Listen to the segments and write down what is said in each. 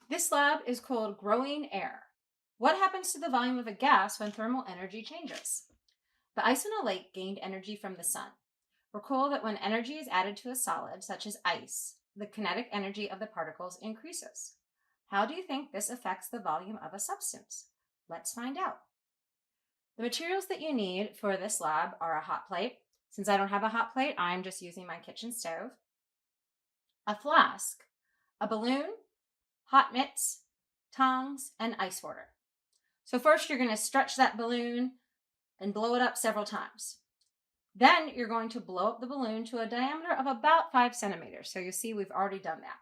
This lab is called growing air. What happens to the volume of a gas when thermal energy changes? The ice in a lake gained energy from the sun. Recall that when energy is added to a solid, such as ice, the kinetic energy of the particles increases. How do you think this affects the volume of a substance? Let's find out. The materials that you need for this lab are a hot plate. Since I don't have a hot plate, I'm just using my kitchen stove. A flask, a balloon, hot mitts, tongs, and ice water. So first you're going to stretch that balloon and blow it up several times. Then you're going to blow up the balloon to a diameter of about 5 centimeters. So you see we've already done that.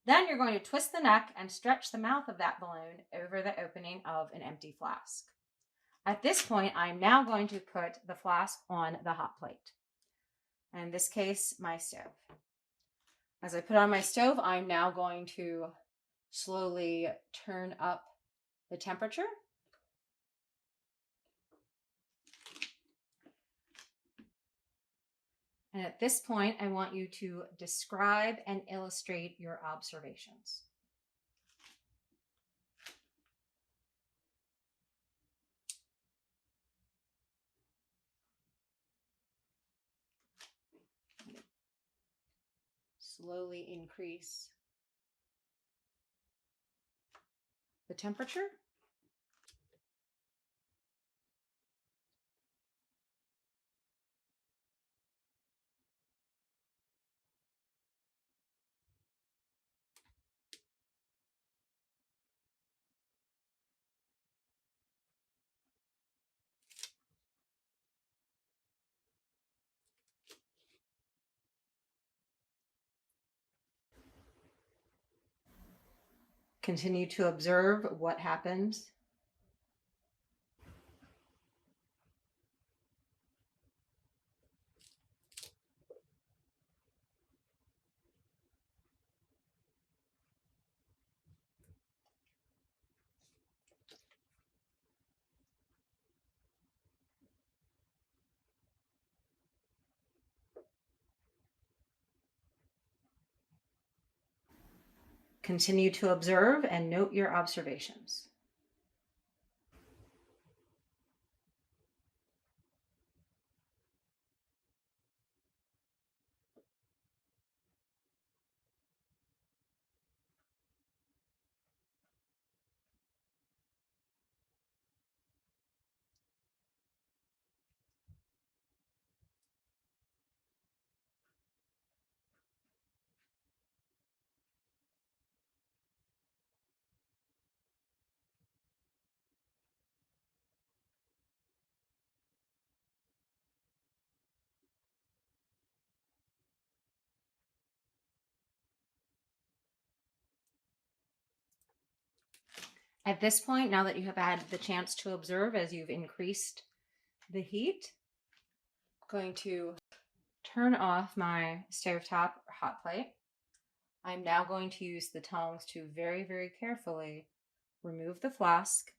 Then you're going to twist the neck and stretch the mouth of that balloon over the opening of an empty flask. At this point, I'm now going to put the flask on the hot plate. In this case, my stove. As I put on my stove, I'm now going to slowly turn up the temperature. And at this point, I want you to describe and illustrate your observations. Slowly increase the temperature. Continue to observe what happens. Continue to observe and note your observations. At this point, now that you have had the chance to observe as you've increased the heat, I'm going to turn off my stovetop hot plate. I'm now going to use the tongs to very, very carefully remove the flask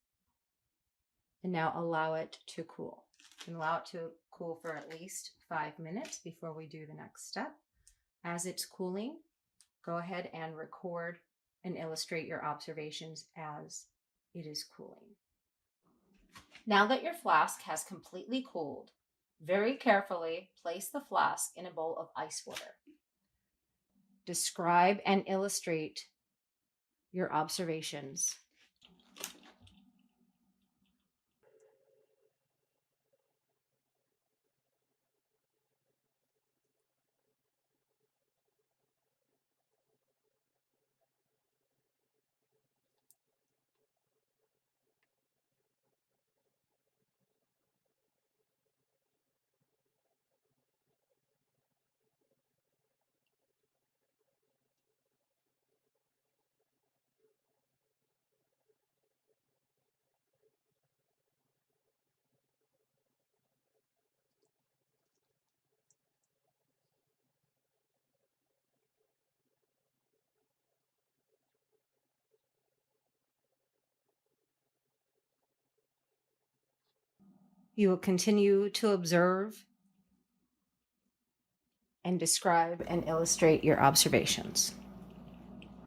and now allow it to cool. And allow it to cool for at least 5 minutes before we do the next step. As it's cooling, go ahead and record and illustrate your observations as it is cooling. Now that your flask has completely cooled, very carefully place the flask in a bowl of ice water. Describe and illustrate your observations. You will continue to observe and describe and illustrate your observations.